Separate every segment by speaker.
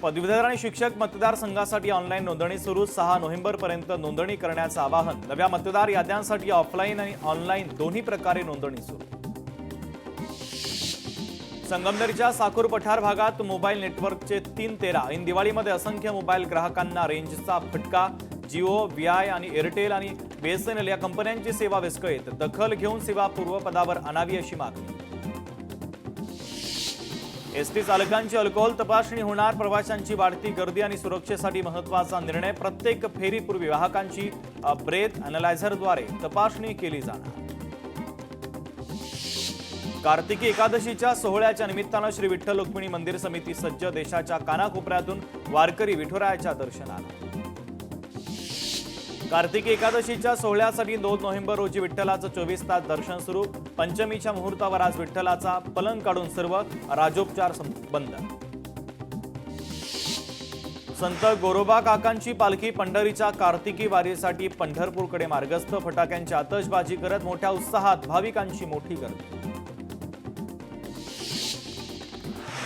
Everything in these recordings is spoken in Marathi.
Speaker 1: पदवीधर आणि शिक्षक मतदारसंघासाठी ऑनलाईन नोंदणी सुरू 6 नोव्हेंबरपर्यंत नोंदणी करण्याचं आवाहन। नव्या मतदार याद्यांसाठी ऑफलाईन आणि ऑनलाईन दोन्ही प्रकारे नोंदणी सुरू। संगमनेरच्या साकूर पठार भागात मोबाईल नेटवर्कचे 313 ऐन दिवाळीमध्ये असंख्य मोबाईल ग्राहकांना रेंजचा फटका। जिओ, व्हीआय आणि एअरटेल आणि बीएसएनएल या कंपन्यांची सेवा विस्कळीत। दखल घेऊन सेवा पूर्वपदावर आणावी अशी मागणी। एसटी चालकांची अल्कोहोल तपासणी होणार। प्रवाशांची वाढती गर्दी आणि सुरक्षेसाठी महत्त्वाचा निर्णय। प्रत्येक फेरीपूर्वी वाहकांची ब्रेथ अॅनालायझरद्वारे तपासणी केली जाणार। कार्तिकी एकादशीच्या सोहळ्याच्या निमित्तानं श्री विठ्ठल रुक्मिणी मंदिर समिती सज्ज। देशाच्या कानाकोपऱ्यातून वारकरी विठुरायाच्या दर्शनाला। कार्तिकी एकादशीच्या सोहळ्यासाठी 2 नोव्हेंबर रोजी विठ्ठलाचं 24 तास दर्शन सुरू। पंचमीच्या मुहूर्तावर आज विठ्ठलाचा पलंग काढून सर्व राजोपचार बंद। संत गोरोबा काकांची पालखी पंढरीच्या कार्तिकी वारीसाठी पंढरपूरकडे मार्गस्थ। फटाक्यांची आतषबाजी करत मोठ्या उत्साहात भाविकांची मोठी गर्दी।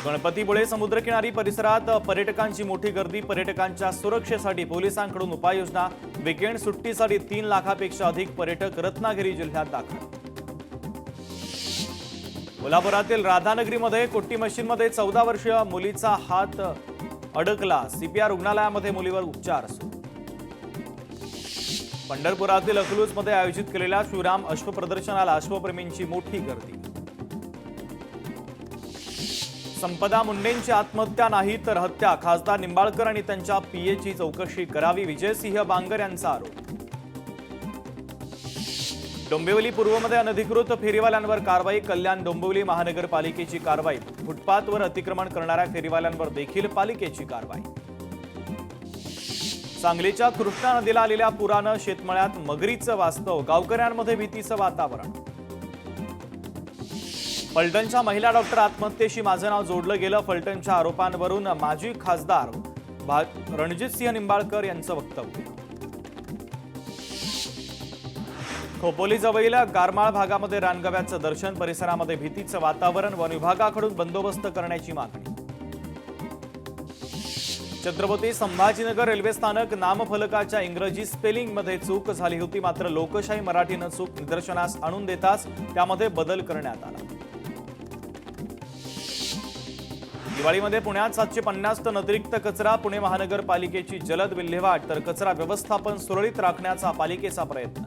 Speaker 1: गणपतीपुळे समुद्रकिनारी परिसरात पर्यटकांची मोठी गर्दी। पर्यटकांच्या सुरक्षेसाठी पोलिसांकडून उपाययोजना। वीकेंड सुट्टीसाठी 3 लाखापेक्षा अधिक पर्यटक रत्नागिरी जिल्ह्यात दाखल। कोल्हापुरातील राधानगरीमध्ये कोट्टी मशीनमध्ये 14 वर्षीय मुलीचा हात अडकला। सीपीआर रुग्णालयामध्ये मुलीवर उपचार सुरू। पंढरपुरातील अकलूजमध्ये आयोजित केलेल्या श्रीराम अश्व प्रदर्शनाला अश्वप्रेमींची मोठी गर्दी। संपदा मुंडेंची आत्महत्या नाही तर हत्या। खासदार निंबाळकर आणि त्यांच्या पीएची चौकशी करावी। विजयसिंह बांगर यांचा आरोप। डोंबिवली पूर्वमध्ये अनधिकृत फेरीवाल्यांवर कारवाई। कल्याण डोंबिवली महानगरपालिकेची कारवाई। फुटपाथवर अतिक्रमण करणाऱ्या फेरीवाल्यांवर देखील पालिकेची कारवाई। सांगलीच्या कृष्णा नदीला आलेल्या पुरानं शेतमळ्यात मगरीचं वास्तव। गावकऱ्यांमध्ये भीतीचं वातावरण। फलटणच्या महिला डॉक्टर आत्महत्येशी माझं नाव जोडलं गेलं। फलटणच्या आरोपांवरून माजी खासदार रणजितसिंह निंबाळकर यांचं वक्तव्य। खोपोलीजवळील गारमाळ भागामध्ये रानगव्याचं दर्शन। परिसरामध्ये भीतीचं वातावरण। वन विभागाकडून बंदोबस्त करण्याची मागणी। छत्रपती संभाजीनगर रेल्वे स्थानक नामफलकाच्या इंग्रजी स्पेलिंगमध्ये चूक झाली होती। मात्र लोकशाही मराठीनं चूक निदर्शनास आणून देताच त्यामध्ये बदल करण्यात आला। दिवाळीमध्ये पुण्यात 750 टन अतिरिक्त कचरा। पुणे महानगरपालिकेची जलद विल्हेवाट तर कचरा व्यवस्थापन सुरळीत राखण्याचा पालिकेचा प्रयत्न।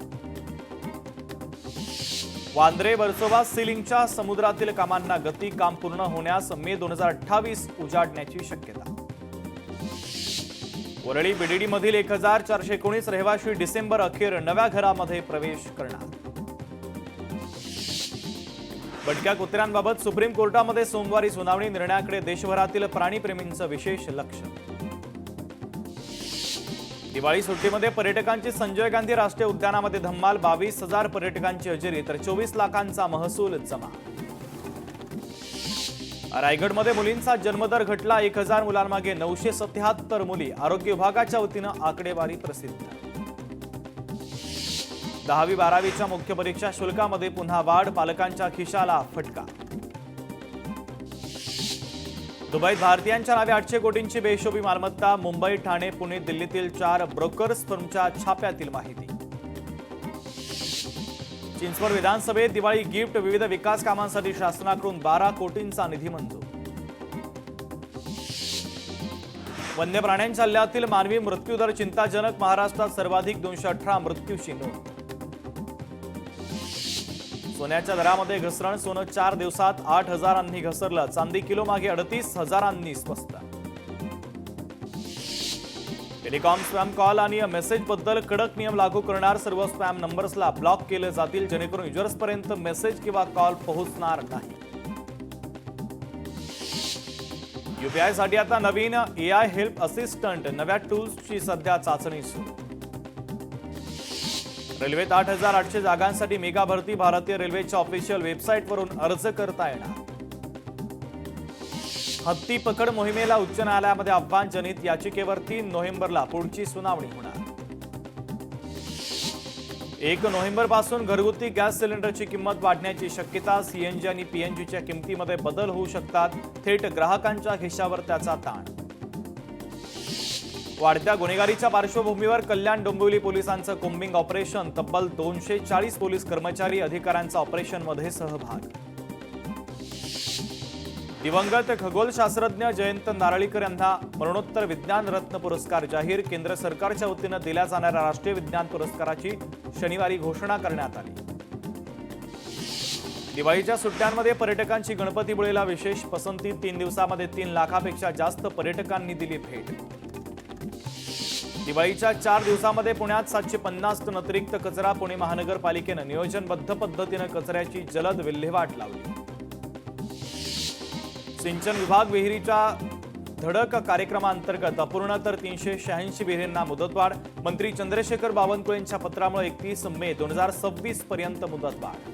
Speaker 1: वांद्रे वर्सोवा सीलिंगच्या समुद्रातील कामांना गती। काम पूर्ण होण्यास मे 2028 उजाडण्याची शक्यता। वरळी बीडीडीमधील 1419 रहिवाशी डिसेंबर अखेर नव्या घरामध्ये प्रवेश करणार। भटक्या कुत्र्यांबाबत सुप्रीम कोर्टामध्ये सोमवारी सुनावणी। निर्णयाकडे देशभरातील प्राणीप्रेमींचं विशेष लक्ष। दिवाळी सुट्टीमध्ये पर्यटकांची संजय गांधी राष्ट्रीय उद्यानामध्ये धम्माल। 22,000 पर्यटकांची हजेरी तर 24 लाखांचा महसूल जमा। रायगडमध्ये मुलींचा जन्मदर घटला। 1000 मुलांमागे 977 मुली। आरोग्य विभागाच्या वतीनं आकडेवारी प्रसिद्ध। 10वी-12वीच्या मुख्य परीक्षा शुल्कामध्ये पुन्हा वाढ। पालकांच्या खिशाला फटका। दुबईत भारतीयांच्या नावे 800 कोटींची बेहिशोबी मालमत्ता। मुंबई, ठाणे, पुणे, दिल्लीतील 4 ब्रोकर्स फर्मच्या छाप्यातील माहिती। चिंचवड विधानसभेत दिवाळी गिफ्ट। विविध विकास कामांसाठी शासनाकडून 12 कोटींचा निधी मंजूर। वन्य प्राण्यांच्या हल्ल्यातील मानवी मृत्यूदर चिंताजनक। महाराष्ट्रात सर्वाधिक 218 मृत्यूची नोंद। सोन्याच्या दरामध्ये घसरण। सोनं 4 दिवसात 8,000 घसरलं। चांदी किलो मागे 38,000 स्वस्त। टेलिकॉम स्पॅम कॉल आणि मेसेजबद्दल कडक नियम लागू करणार। सर्व स्पॅम नंबर्सला ब्लॉक केले जातील जेणेकरून युजर्सपर्यंत मेसेज किंवा कॉल पोहोचणार नाही। यूपीआयसाठी आता नवीन एआय हेल्प असिस्टंट। नव्या टूल्सची सध्या चाचणी सुरू। रेल्वेत 8,800 जागांसाठी मेगा भरती। भारतीय रेल्वेच्या ऑफिशियल वेबसाईटवरून अर्ज करता येणार। हत्ती पकड मोहिमेला उच्च न्यायालयामध्ये आव्हान। जनित याचिकेवर 3 नोव्हेंबरला पुढची सुनावणी होणार। 1 नोव्हेंबरपासून घरगुती गॅस सिलेंडरची किंमत वाढण्याची शक्यता। सीएनजी आणि पीएनजीच्या किमतीमध्ये बदल होऊ शकतात। थेट ग्राहकांच्या खिशावर त्याचा ताण। वाढत्या गुन्हेगारीच्या पार्श्वभूमीवर कल्याण डोंबिवली पोलिसांचं कोम्बिंग ऑपरेशन, तब्बल 240 पोलीस कर्मचारी अधिकाऱ्यांचा ऑपरेशनमध्ये सहभाग. दिवंगत खगोलशास्त्रज्ञ जयंत नारळीकर यांना मरणोत्तर विज्ञान रत्न पुरस्कार जाहीर. केंद्र सरकारच्या वतीनं दिल्या जाणाऱ्या राष्ट्रीय विज्ञान पुरस्काराची शनिवारी घोषणा करण्यात आली. दिवाळीच्या सुट्ट्यांमध्ये पर्यटकांची गणपतीपुळेला विशेष पसंती. 3 दिवसांमध्ये 3 लाखापेक्षा जास्त पर्यटकांनी दिली भेट. दिवाळीच्या 4 दिवसांमध्ये पुण्यात 750 टन अतिरिक्त कचरा. पुणे महानगरपालिकेनं नियोजनबद्ध पद्धतीनं कचऱ्याची जलद विल्हेवाट लावली. सिंचन विभाग विहिरीच्या धडक कार्यक्रमांतर्गत अपूर्ण तर 386 विहिरींना मुदतवाढ. मंत्री चंद्रशेखर बावनकुळेंच्या पत्रामुळे 31 मे 2026 पर्यंत मुदतवाढ.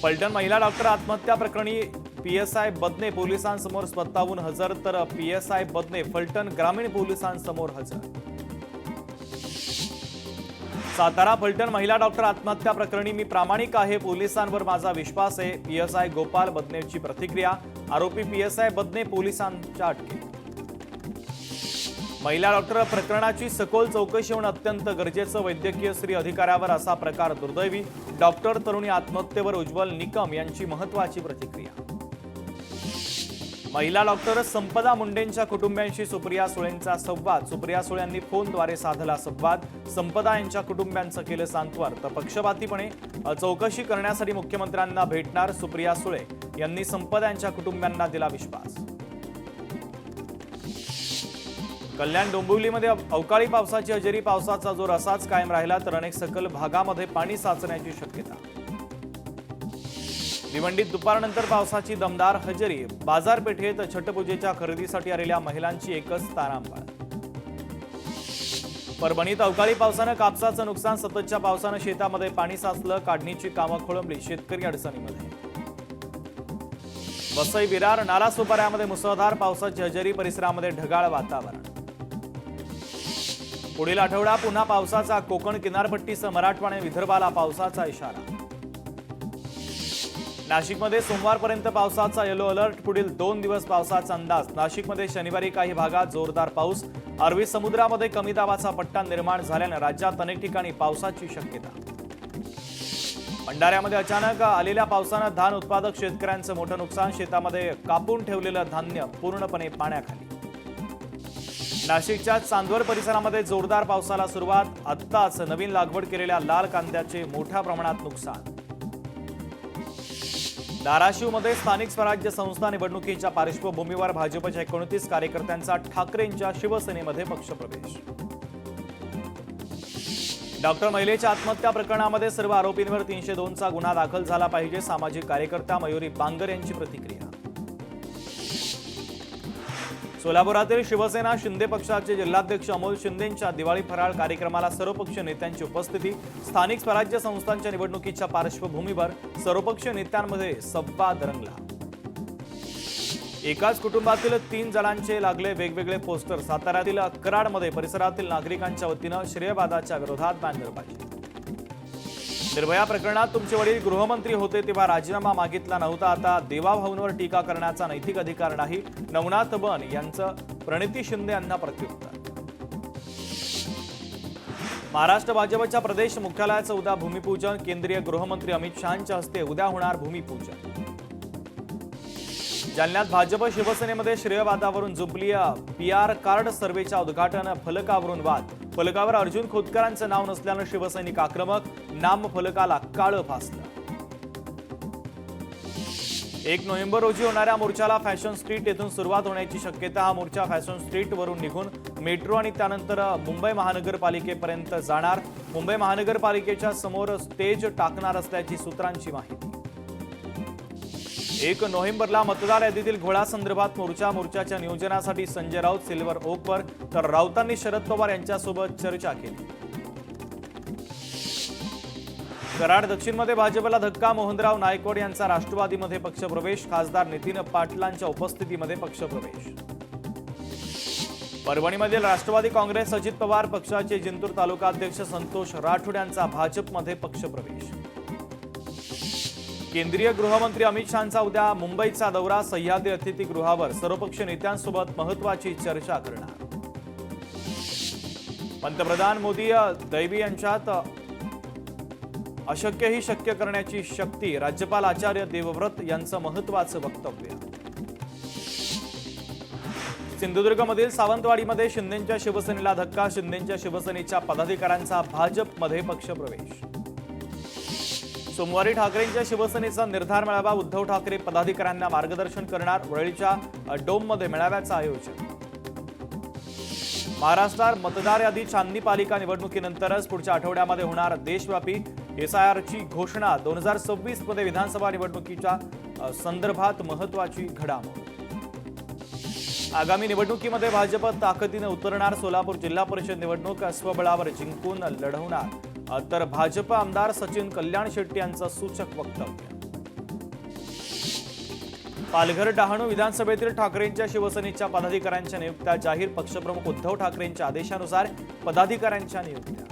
Speaker 1: फलटण महिला डॉक्टर आत्महत्या प्रकरणी पीएसआय बदने पोलिसांसमोर स्वतःहून हजर, तर पीएसआय बदने फलटण ग्रामीण पोलिसांसमोर हजर. सातारा फलटण महिला डॉक्टर आत्महत्या प्रकरणी मी प्रामाणिक आहे, पोलिसांवर माझा विश्वास आहे. पीएसआय गोपाल बदनेची प्रतिक्रिया. आरोपी पीएसआय बदने पोलिसांच्या अटकेत. महिला डॉक्टर प्रकरणाची सखोल चौकशी होणं अत्यंत गरजेचं. वैद्यकीय स्त्री अधिकाऱ्यावर असा प्रकार दुर्दैवी. डॉक्टर तरुणी आत्महत्येवर उज्ज्वल निकम यांची महत्त्वाची प्रतिक्रिया. महिला डॉक्टर संपदा मुंडेंच्या कुटुंबियांशी सुप्रिया सुळेंचा संवाद. सुप्रिया सुळे यांनी फोनद्वारे साधला संवाद. संपदा यांच्या कुटुंबियांचं केलं सांत्वन. तर पक्षपातीपणे चौकशी करण्यासाठी मुख्यमंत्र्यांना भेटणार. सुप्रिया सुळे यांनी संपदा यांच्या कुटुंबियांना दिला विश्वास. कल्याण डोंबिवलीमध्ये अवकाळी पावसाची हजेरी. पावसाचा जोर असाच कायम राहिला तर अनेक सखल भागामध्ये पाणी साचण्याची शक्यता. भिवंडीत दुपारनंतर पावसाची दमदार हजेरी. बाजारपेठेत छटपूजेच्या खरेदीसाठी आलेल्या महिलांची एकच तारांबळ. परभणीत अवकाळी पावसानं कापसाचं नुकसान. सततच्या पावसानं शेतामध्ये पाणी साचलं. काढणीची कामं खोळंबली. शेतकरी अडचणीमध्ये. वसई विरार नालासोपाऱ्यामध्ये मुसळधार पावसाची हजेरी. परिसरामध्ये ढगाळ वातावरण. पुढील आठवडा पुन्हा पावसाचा. कोकण किनारपट्टीसह मराठवाडा आणि विदर्भाला पावसाचा इशारा. नाशिकमध्ये सोमवारपर्यंत पावसाचा येलो अलर्ट. पुढील 2 दिवस पावसाचा अंदाज. नाशिकमध्ये शनिवारी काही भागात जोरदार पाऊस. अरबी समुद्रामध्ये कमी दाबाचा पट्टा निर्माण झाल्यानं राज्यात अनेक ठिकाणी पावसाची शक्यता. भंडाऱ्यामध्ये अचानक आलेल्या पावसानं धान उत्पादक शेतकऱ्यांचं मोठं नुकसान. शेतामध्ये कापून ठेवलेलं धान्य पूर्णपणे पाण्याखाली. नाशिकच्या चांदवड परिसरामध्ये जोरदार पावसाला सुरुवात. आत्ताच नवीन लागवड केलेल्या लाल कांद्याचे मोठ्या प्रमाणात नुकसान. धाराशिवमध्ये स्थानिक स्वराज्य संस्था निवडणुकीच्या पार्श्वभूमीवर भाजपच्या 29 कार्यकर्त्यांचा ठाकरेंच्या शिवसेनेमध्ये पक्षप्रवेश. डॉक्टर महिलेच्या आत्महत्या प्रकरणामध्ये सर्व आरोपींवर 302चा गुन्हा दाखल झाला पाहिजे. सामाजिक कार्यकर्त्या मयुरी बांगर यांची प्रतिक्रिया. सोलापुरातील शिवसेना शिंदे पक्षाचे जिल्हाध्यक्ष अमोल शिंदेंच्या दिवाळी फराळ कार्यक्रमाला सर्वपक्षीय नेत्यांची उपस्थिती. स्थानिक स्वराज्य संस्थांच्या निवडणुकीच्या पार्श्वभूमीवर सर्वपक्षीय नेत्यांमध्ये संवाद रंगला. एकाच कुटुंबातील 3 जणांचे लागले वेगवेगळे पोस्टर. साताऱ्यातील कराडमध्ये परिसरातील नागरिकांच्या वतीनं श्रेयवादाच्या विरोधात बॅनरबाजी. निर्भया प्रकरणात तुमचे वडील गृहमंत्री होते तेव्हा राजीनामा मागितला नव्हता. आता देवाभाऊंवर टीका करण्याचा नैतिक अधिकार नाही. नवनाथ बन यांचं प्रणिती शिंदे यांना प्रत्युत्तर. महाराष्ट्र भाजपच्या प्रदेश मुख्यालयाचं उद्या भूमिपूजन. केंद्रीय गृहमंत्री अमित शहांच्या हस्ते उद्या होणार भूमिपूजन. जालन्यात भाजप शिवसेनेमध्ये श्रेयवादावरून जुबली. PR कार्ड सर्व्हेच्या उद्घाटन फलकावरून वाद. फलकावर अर्जुन खोतकरांचं नाव नसल्यानं शिवसैनिक आक्रमक. नामफलकाला काळं फासलं. 1 नोव्हेंबर रोजी होणाऱ्या मोर्चाला फॅशन स्ट्रीट येथून सुरुवात होण्याची शक्यता. हा मोर्चा फॅशन स्ट्रीट वरून निघून मेट्रो आणि त्यानंतर मुंबई महानगरपालिकेपर्यंत जाणार. मुंबई महानगरपालिकेच्या समोर स्टेज टाकणार असल्याची सूत्रांची माहिती. 1 नोव्हेंबरला मतदार यादीतील घोळासंदर्भात मोर्चाच्या नियोजनासाठी संजय राऊत सिल्वर ओकवर, तर राऊतांनी शरद पवार यांच्यासोबत चर्चा केली. कराड दक्षिणमध्ये भाजपला धक्का. मोहनराव नायकवड यांचा राष्ट्रवादीमध्ये पक्षप्रवेश. खासदार नितीन पाटलांच्या उपस्थितीमध्ये पक्षप्रवेश. परभणीमधील राष्ट्रवादी काँग्रेस अजित पवार पक्षाचे जिंतूर तालुकाध्यक्ष संतोष राठोड यांचा भाजपमध्ये पक्षप्रवेश. केंद्रीय गृहमंत्री अमित शहांचा उद्या मुंबईचा दौरा. सह्याद्री अतिथीगृहावर सर्वपक्षीय नेत्यांसोबत महत्त्वाची चर्चा करणार. पंतप्रधान मोदी दैवी यांच्यात अशक्यही शक्य करण्याची शक्ती, राज्यपाल आचार्य देवव्रत यांचं महत्त्वाचं वक्तव्य. सिंधुदुर्गमधील सावंतवाडीमध्ये शिंदेंच्या शिवसेनेला धक्का, शिंदेंच्या शिवसेनेच्या पदाधिकाऱ्यांचा भाजपमध्ये पक्षप्रवेश. सोमवारी ठाकरेंच्या शिवसेनेचा निर्धार मेळावा, उद्धव ठाकरे पदाधिकाऱ्यांना मार्गदर्शन करणार, वरळीच्या डोममध्ये मेळाव्याचं आयोजन. महाराष्ट्रात मतदार यादी छाननी पालिका निवडणुकीनंतरच पुढच्या आठवड्यामध्ये होणार देशव्यापी एसआयआरची घोषणा. 2026 मध्ये विधानसभा निवडणुकीच्या संदर्भात महत्त्वाची घडामोड. आगामी निवडणुकीमध्ये भाजप ताकदीने उतरणार, सोलापूर जिल्हा परिषद निवडणूक स्वबळावर जिंकून लढवणार, तर भाजप आमदार सचिन कल्याण शेट्टी यांचं सूचक वक्तव्य. पालघर डहाणू विधानसभेतील ठाकरेंच्या शिवसेनेच्या पदाधिकाऱ्यांच्या नियुक्त्या जाहीर, पक्षप्रमुख उद्धव ठाकरेंच्या आदेशानुसार पदाधिकाऱ्यांच्या नियुक्त्या.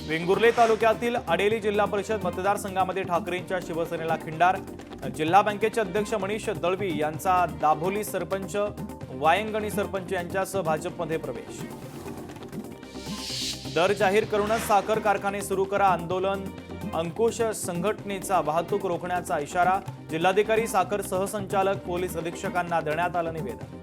Speaker 1: वेंगुर्ले तालुक्यातील आडेली जिल्हा परिषद मतदारसंघामध्ये ठाकरेंच्या शिवसेनेला खिंडार, जिल्हा बँकेचे अध्यक्ष मनीष दळवी यांचा दाभोली सरपंच, वायंगणी सरपंच यांच्यासह भाजपमध्ये प्रवेश. दर जाहीर करूनच साखर कारखाने सुरू करा, आंदोलन अंकुश संघटनेचा वाहतूक रोखण्याचा इशारा, जिल्हाधिकारी साखर सहसंचालक पोलीस अधीक्षकांना देण्यात आलं निवेदन.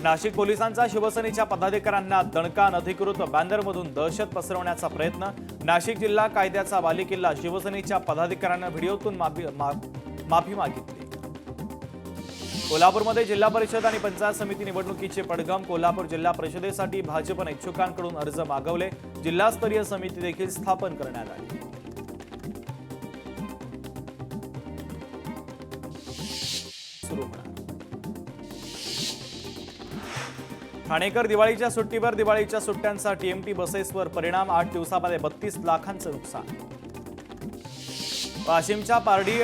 Speaker 1: नाशिक पोलिसांचा शिवसेनेच्या पदाधिकाऱ्यांना दणका, अनधिकृत बॅनरमधून दहशत पसरवण्याचा प्रयत्न, नाशिक जिल्हा कायद्याचा बालेकिल्ला, शिवसेनेच्या पदाधिकाऱ्यांना व्हिडिओतून माफी मागितली. कोल्हापूरमध्ये जिल्हा परिषद आणि पंचायत समिती निवडणुकीचे पडघम, कोल्हापूर जिल्हा परिषदेसाठी भाजपने इच्छुकांकडून अर्ज मागवले, जिल्हास्तरीय समिती देखील स्थापन करण्यात आली. सुरू होणार ठाणेकर दिवाळीच्या सुट्टीवर, दिवाळीच्या सुट्ट्यांचा टीएमटी बसेसवर परिणाम, 8 दिवसामध्ये 32 लाखांचं नुकसान. वाशिमच्या पारडी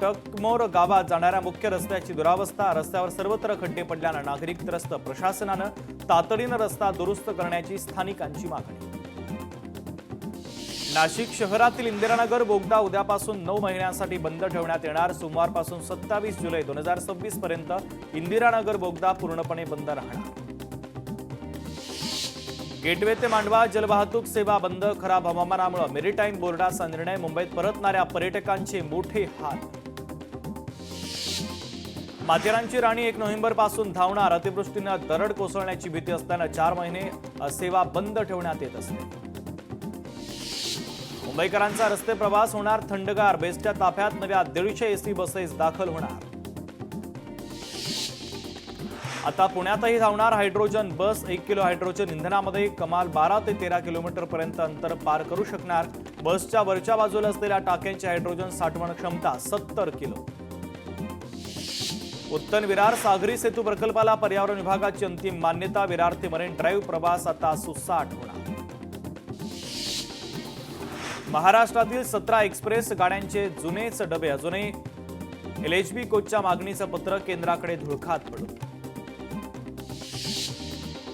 Speaker 1: टकमोर गावात जाणाऱ्या मुख्य रस्त्याची दुरावस्था, रस्त्यावर सर्वत्र खड्डे पडल्यानं नागरिक त्रस्त, प्रशासनानं तातडीनं रस्ता दुरुस्त करण्याची स्थानिकांची मागणी. नाशिक शहरातील इंदिरानगर बोगदा उद्यापासून 9 महिन्यांसाठी बंद ठेवण्यात येणार, सोमवारपासून 27 जुलै 2026 पर्यंत इंदिरानगर बोगदा पूर्णपणे बंद राहणार. गेटवे ते मांडवा जलवाहतूक सेवा बंद, खराब हवामानामुळे मेरीटाईम बोर्डाचा निर्णय, मुंबईत परतणाऱ्या पर्यटकांचे मोठे हाल. माथेरानची राणी 1 नोव्हेंबरपासून धावणार, अतिवृष्टीनं दरड कोसळण्याची भीती असल्यानं 4 महिने सेवा बंद ठेवण्यात येत असते. मुंबईकरांचा रस्ते प्रवास होणार थंडगार, बेस्टच्या ताफ्यात नव्या 150 एसी बसेस दाखल होणार. आता पुण्यातही धावणार हायड्रोजन बस, 1 किलो हायड्रोजन इंधनामध्ये कमाल 12 ते 13 किलोमीटर पर्यंत अंतर पार करू शकणार. बसच्या वरच्या बाजूला असलेल्या टाक्यांची हायड्रोजन साठवण क्षमता 70 किलो. उत्तन विरार सागरी सेतू प्रकल्पाला पर्यावरण विभागाची अंतिम मान्यता, विरार ते मरीन ड्राईव्ह प्रवास आता सुसाट होणार. महाराष्ट्रातील 17 एक्सप्रेस गाड्यांचे जुनेच डबे अजूनही LHB कोचच्या मागणीचं पत्र केंद्राकडे धुळखात पडून.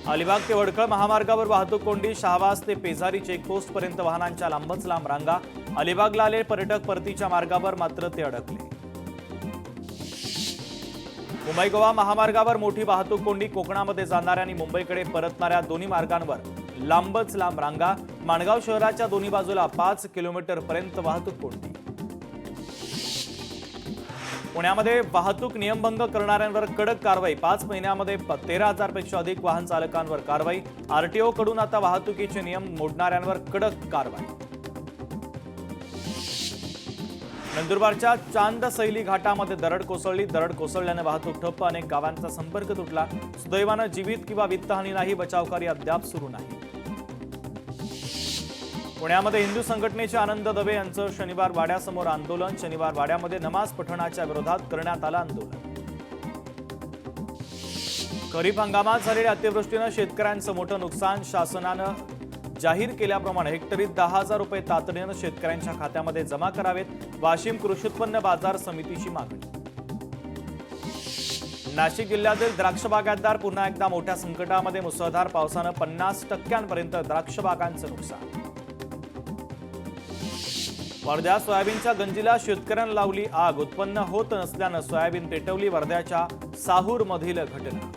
Speaker 1: अलिबाग ते वडखळ महामार्गावर वाहतूक कोंडी, शहावास ते पेजारी चेकपोस्ट पर्यंत वाहनांच्या लांबच लांब रांगा. अलिबागला आले पर्यटक, परतीच्या मार्गावर मात्र ते अडकले. मुंबई गोवा महामार्गावर मोठी वाहतूक कोंडी, कोकणामध्ये जाणाऱ्या आणि मुंबईकडे परतणाऱ्या दोन्ही मार्गांवर लांबच लांब रांगा. माणगाव शहराच्या दोन्ही बाजूला 5 किलोमीटर पर्यंत वाहतूक कोंडी. पुण्यामध्ये वाहतूक नियमभंग करणाऱ्यांवर कडक कारवाई, 5 महिन्यामध्ये 13,000 पेक्षा अधिक वाहन चालकांवर कारवाई. आरटीओ कडून आता वाहतुकीचे नियम मोडणाऱ्यांवर कडक कारवाई. नंदुरबारच्या चांदसैली घाटामध्ये दरड कोसळली, दरड कोसळल्याने वाहतूक ठप्प, अनेक गावांचा संपर्क तुटला. सुदैवानं जीवित किंवा वित्तहानी नाही, बचावकार्य अद्याप सुरू नाही. पुण्यामध्ये हिंदू संघटनेचे आनंद दवे यांचं शनिवार वाड्यासमोर आंदोलन, शनिवार वाड्यामध्ये नमाज पठणाच्या विरोधात करण्यात आलं आंदोलन. खरीप हंगामात झालेल्या अतिवृष्टीनं शेतकऱ्यांचं मोठं नुकसान, शासनानं जाहीर केल्याप्रमाणे हेक्टरी 10,000 रुपये तातडीनं शेतकऱ्यांच्या खात्यामध्ये जमा करावेत, वाशिम कृषी उत्पन्न बाजार समितीची मागणी. नाशिक जिल्ह्यातील द्राक्ष बागायतदार पुन्हा एकदा मोठ्या संकटामध्ये, मुसळधार पावसानं 50% द्राक्ष बागांचं नुकसान. वर्ध्यात सोयाबीनच्या गंजीला शेतकऱ्यांना लावली आग, उत्पन्न होत नसल्यानं सोयाबीन पेटवली, वर्ध्याच्या साहूरमधील घटना.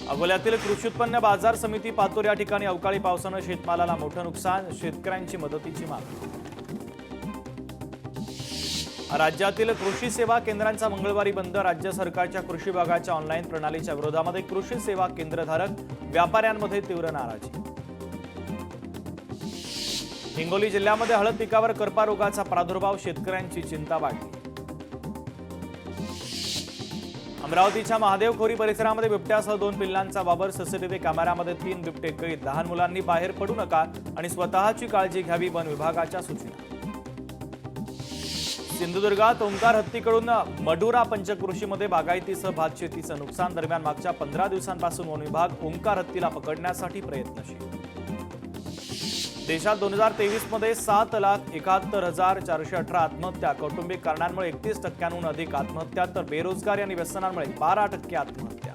Speaker 1: अकोल्यातील कृषी उत्पन्न बाजार समिती पातूर या ठिकाणी अवकाळी पावसानं शेतमालाला मोठं नुकसान, शेतकऱ्यांची मदतीची मागणी. राज्यातील कृषी सेवा केंद्रांचा मंगळवारी बंद. राज्य सरकारच्या कृषी विभागाच्या ऑनलाईन प्रणालीच्या विरोधामध्ये कृषी सेवा केंद्रधारक व्यापाऱ्यांमध्ये तीव्र नाराजी. हिंगोली जिल्ह्यामध्ये हळद पिकावर करपा रोगाचा प्रादुर्भाव, शेतकऱ्यांची चिंता वाढली. अमरावतीच्या महादेवखोरी परिसरामध्ये बिबट्यासह 2 पिल्लांचा वावर, सीसीटीव्ही कॅमेऱ्यामध्ये 3 बिबटे कैद. लहान मुलांनी बाहेर पडू नका आणि स्वतःची काळजी घ्यावी, वन विभागाच्या सूचना. सिंधुदुर्गात ओंकार हत्तीकडून मडुरा पंचकृषीमध्ये बागायतीसह भात शेतीचं नुकसान. दरम्यान मागच्या 15 दिवसांपासून वन विभाग ओंकार हत्तीला पकडण्यासाठी प्रयत्नशील. देशात 2023 मध्ये 7,71,418 आत्महत्या. कौटुंबिक कारणांमुळे 31% अधिक आत्महत्या, तर बेरोजगारी आणि व्यसनांमुळे 12% आत्महत्या.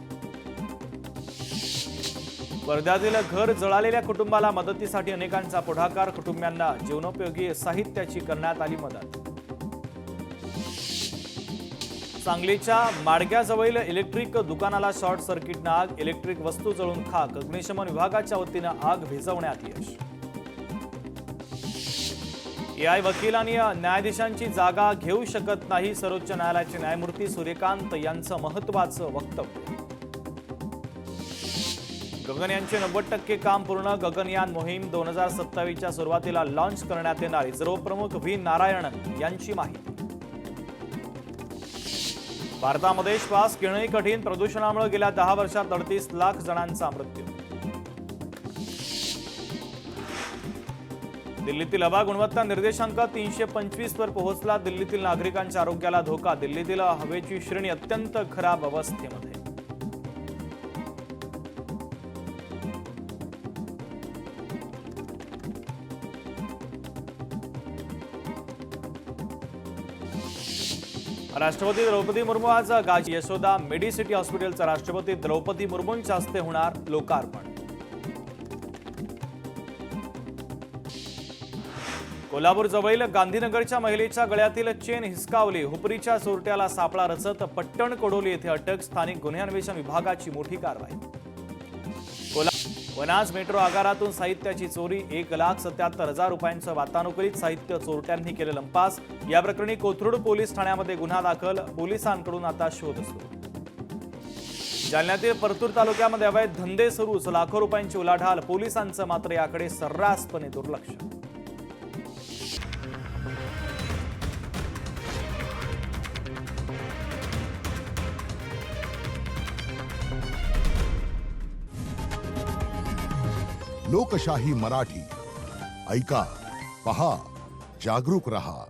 Speaker 1: वर्ध्यातील घर जळालेल्या कुटुंबाला मदतीसाठी अनेकांचा पुढाकार. कुटुंबियांना जीवनोपयोगी साहित्याची करण्यात आली मदत. सांगलीच्या माडग्याजवळील इलेक्ट्रिक दुकानाला शॉर्ट सर्किटनं आग. इलेक्ट्रिक वस्तू जळून खाक. अग्निशमन विभागाच्या वतीनं आग विझवण्यात यश. एआय वकील आणि न्यायाधीशांची जागा घेऊ शकत नाही. सर्वोच्च न्यायालयाचे न्यायमूर्ती सूर्यकांत यांचं महत्त्वाचं वक्तव्य. गगनयानचे 90% काम पूर्ण. गगनयान मोहीम 2027च्या सुरुवातीला लॉन्च करण्यात येणार. इस्रो प्रमुख व्ही नारायणन यांची माहिती. भारतामध्ये श्वास घेणंही कठीण. प्रदूषणामुळे गेल्या 10 वर्षात 38 लाख जणांचा मृत्यू. दिल्लीतील हवा गुणवत्ता निर्देशांक 325 वर पोहोचला. दिल्लीतील नागरिकांच्या आरोग्याला धोका. दिल्लीतील हवेची श्रेणी अत्यंत खराब अवस्थेमध्ये. राष्ट्रपती द्रौपदी मुर्मू आज गाजी यशोदा मेडिसिटी हॉस्पिटलचं राष्ट्रपती द्रौपदी मुर्मूंच्या हस्ते होणार लोकार्पण. कोल्हापूर जवळील गांधीनगरच्या महिलेच्या गळ्यातील चेन हिसकावली. हुपरीच्या चोरट्याला सापळा रचत पट्टण कोडोली येथे अटक. स्थानिक गुन्हे अन्वेषण विभागाची मोठी कारवाई. वनाज मेट्रो आगारातून साहित्याची चोरी. 1,77,000 रुपयांचं वातानुकूलित साहित्य चोरट्यांनी केलं लंपास. या प्रकरणी कोथरूड पोलीस ठाण्यामध्ये गुन्हा दाखल. पोलिसांकडून आता शोध सुरू. जालन्यातील परतूर तालुक्यामध्ये अवैध धंदे सुरूच. लाखो रुपयांची उलाढाल. पोलिसांचं मात्र याकडे सर्रासपणे दुर्लक्ष.
Speaker 2: लोकशाही मराठी ऐका, पहा, जागरूक रहा.